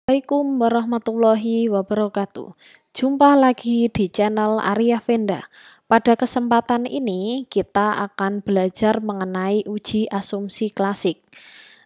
Assalamualaikum warahmatullahi wabarakatuh. Jumpa lagi di channel Arya Venda. Pada kesempatan ini kita akan belajar mengenai uji asumsi klasik.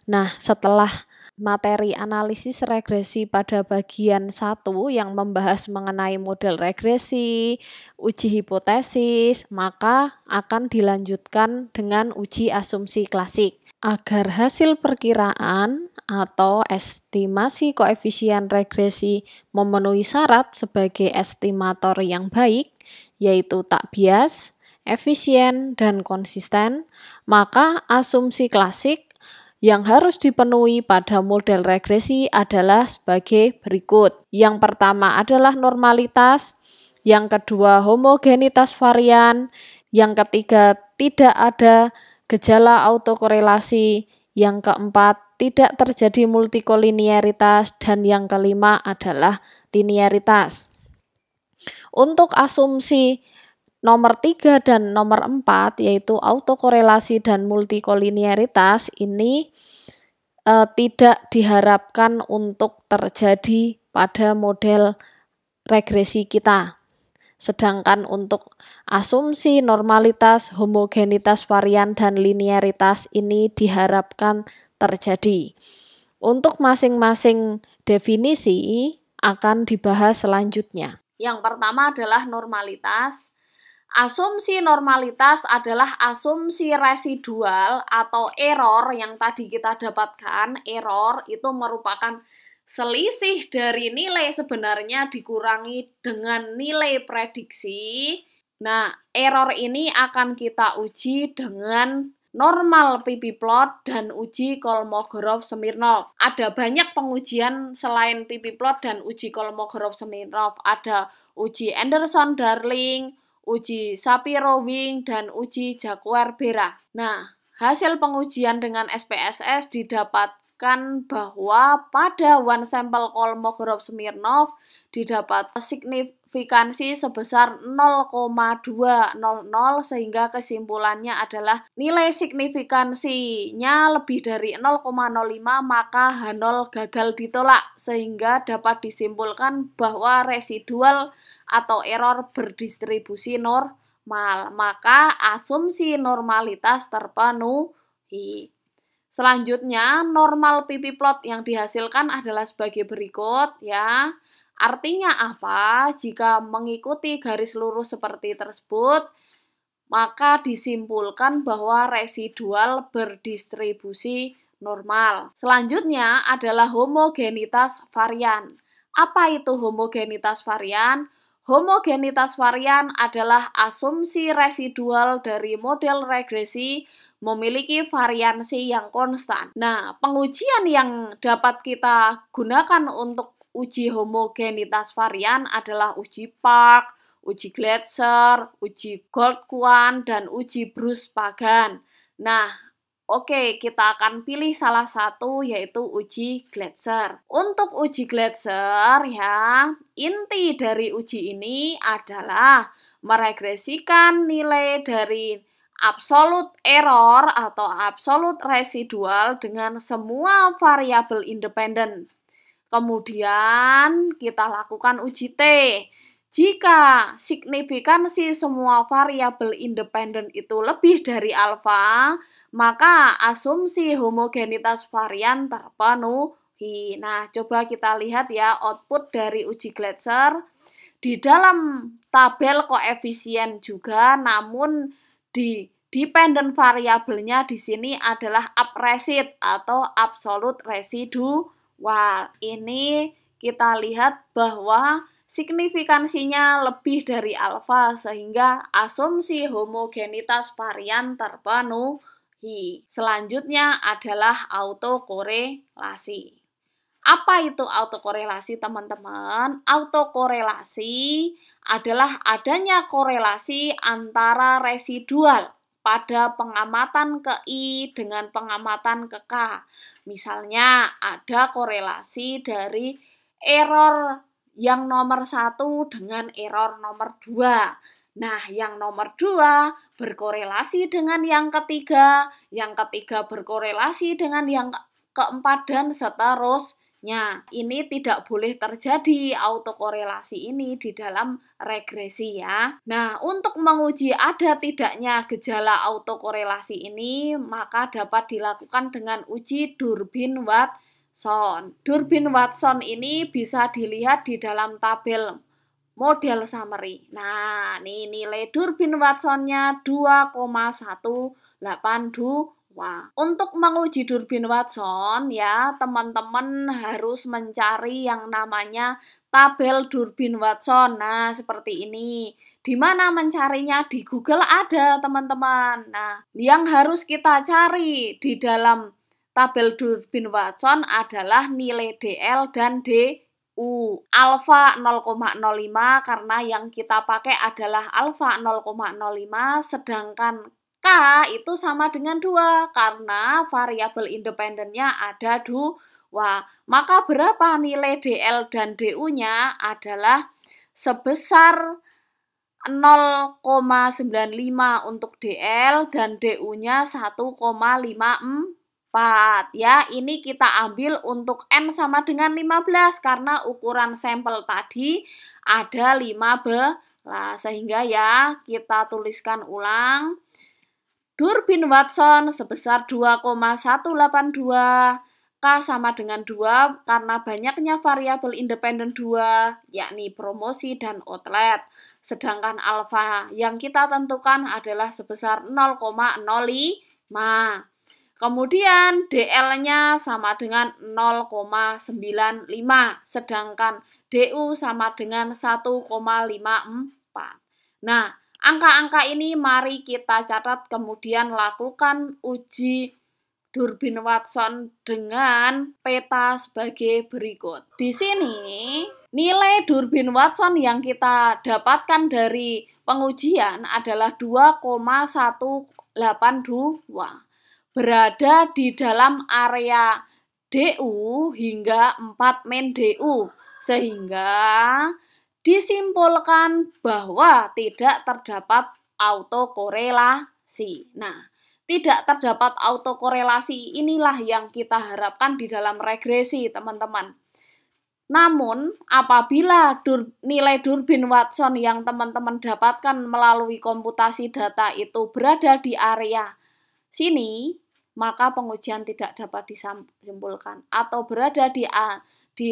Nah, setelah materi analisis regresi pada bagian 1 yang membahas mengenai model regresi, uji hipotesis, maka akan dilanjutkan dengan uji asumsi klasik. Agar hasil perkiraan atau estimasi koefisien regresi memenuhi syarat sebagai estimator yang baik, yaitu tak bias, efisien, dan konsisten, maka asumsi klasik yang harus dipenuhi pada model regresi adalah sebagai berikut. Yang pertama adalah normalitas, yang kedua homogenitas varian, yang ketiga tidak ada gejala autokorelasi, yang keempat tidak terjadi multikolinearitas, dan yang kelima adalah linearitas. Untuk asumsi nomor 3 dan nomor 4 yaitu autokorelasi dan multikolinearitas ini tidak diharapkan untuk terjadi pada model regresi kita. Sedangkan untuk asumsi normalitas, homogenitas varian, dan linearitas ini diharapkan terjadi. Untuk masing-masing definisi akan dibahas selanjutnya. Yang pertama adalah normalitas. Asumsi normalitas adalah asumsi residual atau error yang tadi kita dapatkan. Error itu merupakan selisih dari nilai sebenarnya dikurangi dengan nilai prediksi. Nah, error ini akan kita uji dengan normal pp-plot dan uji Kolmogorov-Smirnov. Ada banyak pengujian selain pp-plot dan uji Kolmogorov-Smirnov. Ada uji Anderson-Darling, uji Shapiro-Wing, dan uji Jacquard-Bera. Nah, hasil pengujian dengan SPSS didapatkan bahwa pada one sample Kolmogorov-Smirnov didapat signifikansi sebesar 0,200 sehingga kesimpulannya adalah nilai signifikansinya lebih dari 0,05 maka H0 gagal ditolak sehingga dapat disimpulkan bahwa residual atau error berdistribusi normal, maka asumsi normalitas terpenuhi. Selanjutnya, normal pp-plot yang dihasilkan adalah sebagai berikut ya. Artinya apa? Jika mengikuti garis lurus seperti tersebut, maka disimpulkan bahwa residual berdistribusi normal. Selanjutnya adalah homogenitas varian. Apa itu homogenitas varian? Homogenitas varian adalah asumsi residual dari model regresi memiliki variansi yang konstan. Nah, pengujian yang dapat kita gunakan untuk uji homogenitas varian adalah uji Park, uji Gletser, uji Goldquan, dan uji Bruce-Pagan. Nah, oke, kita akan pilih salah satu yaitu uji Gletser. Untuk uji Gletser ya, inti dari uji ini adalah meregresikan nilai dari absolute error atau absolute residual dengan semua variabel independen. Kemudian kita lakukan uji T. Jika signifikansi semua variabel independen itu lebih dari alfa, maka asumsi homogenitas varian terpenuhi. Nah, coba kita lihat ya output dari uji Gletser. Di dalam tabel koefisien juga, namun di dependent variabelnya di sini adalah upresid atau absolute residual. Ini kita lihat bahwa signifikansinya lebih dari alfa sehingga asumsi homogenitas varian terpenuhi. Selanjutnya adalah autokorelasi. Apa itu autokorelasi, teman-teman? Autokorelasi adalah adanya korelasi antara residual pada pengamatan ke I dengan pengamatan ke K. Misalnya ada korelasi dari error yang nomor 1 dengan error nomor 2. Nah, yang nomor 2 berkorelasi dengan yang ketiga berkorelasi dengan yang keempat, dan seterusnya. Nah, ini tidak boleh terjadi autokorelasi ini di dalam regresi ya. Nah, untuk menguji ada tidaknya gejala autokorelasi ini, maka dapat dilakukan dengan uji Durbin-Watson. Durbin-Watson ini bisa dilihat di dalam tabel model summary. Nah, ini nilai Durbin-Watsonnya 2,182. Untuk menguji Durbin-Watson ya, teman-teman harus mencari yang namanya tabel Durbin-Watson. Nah, seperti ini. Di mana mencarinya? Di Google ada, teman-teman. Nah, yang harus kita cari di dalam tabel Durbin-Watson adalah nilai DL dan DU. Alfa 0,05 karena yang kita pakai adalah alfa 0,05, sedangkan K itu sama dengan 2 karena variabel independennya ada 2. Maka berapa nilai DL dan DU-nya adalah sebesar 0,95 untuk DL dan DU-nya 1,54. Ya, ini kita ambil untuk N sama dengan 15 karena ukuran sampel tadi ada 15. Sehingga ya, kita tuliskan ulang. Durbin-Watson sebesar 2,182, K sama dengan 2 karena banyaknya variabel independen 2, yakni promosi dan outlet. Sedangkan alfa yang kita tentukan adalah sebesar 0,05. Kemudian DL-nya sama dengan 0,95, sedangkan DU sama dengan 1,54. Nah, angka-angka ini mari kita catat kemudian lakukan uji Durbin-Watson dengan peta sebagai berikut. Di sini nilai Durbin-Watson yang kita dapatkan dari pengujian adalah 2,182. Berada di dalam area DU hingga 4 min DU. Sehingga disimpulkan bahwa tidak terdapat autokorelasi. Nah, tidak terdapat autokorelasi inilah yang kita harapkan di dalam regresi, teman-teman. Namun, apabila nilai Durbin-Watson yang teman-teman dapatkan melalui komputasi data itu berada di area sini, maka pengujian tidak dapat disimpulkan. Atau berada di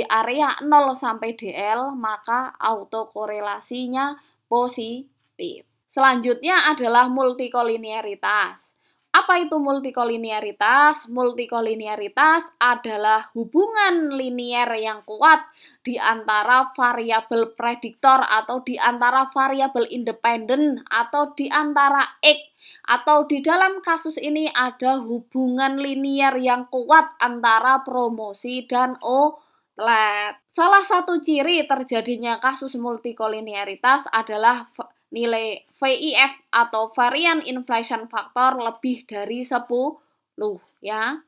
area 0 sampai DL, maka autokorelasinya positif. Selanjutnya adalah multikolinearitas. Apa itu multikolinearitas? Multikolinearitas adalah hubungan linier yang kuat di antara variabel prediktor atau di antara variabel independen atau di antara X, atau di dalam kasus ini ada hubungan linier yang kuat antara promosi dan outlet. Salah satu ciri terjadinya kasus multikolinearitas adalah nilai VIF atau varian inflation factor lebih dari 10 ya.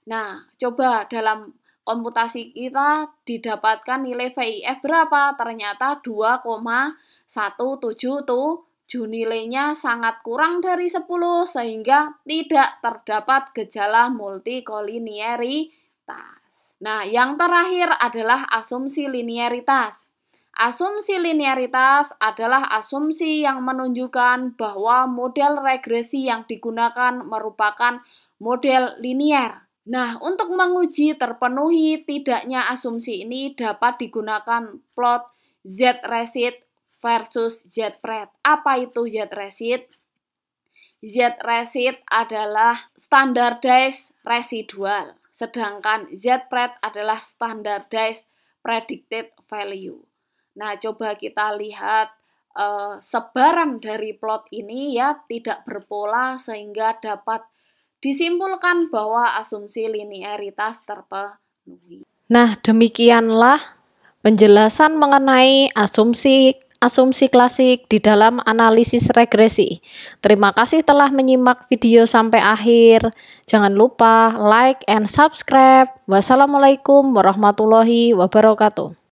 Nah, coba dalam komputasi kita didapatkan nilai VIF berapa? Ternyata 2,177. Nilainya sangat kurang dari 10 sehingga tidak terdapat gejala multikolinearitas. Nah, yang terakhir adalah asumsi linearitas. Asumsi linearitas adalah asumsi yang menunjukkan bahwa model regresi yang digunakan merupakan model linier. Nah, untuk menguji terpenuhi tidaknya asumsi ini dapat digunakan plot Z-resid versus Z-pred. Apa itu Z-resid? Z-resid adalah standardized residual, sedangkan Z-pred adalah standardized predicted value. Nah, coba kita lihat sebaran dari plot ini ya, tidak berpola sehingga dapat disimpulkan bahwa asumsi linearitas terpenuhi. Nah, demikianlah penjelasan mengenai asumsi klasik di dalam analisis regresi. Terima kasih telah menyimak video sampai akhir. Jangan lupa like and subscribe. Wassalamualaikum warahmatullahi wabarakatuh.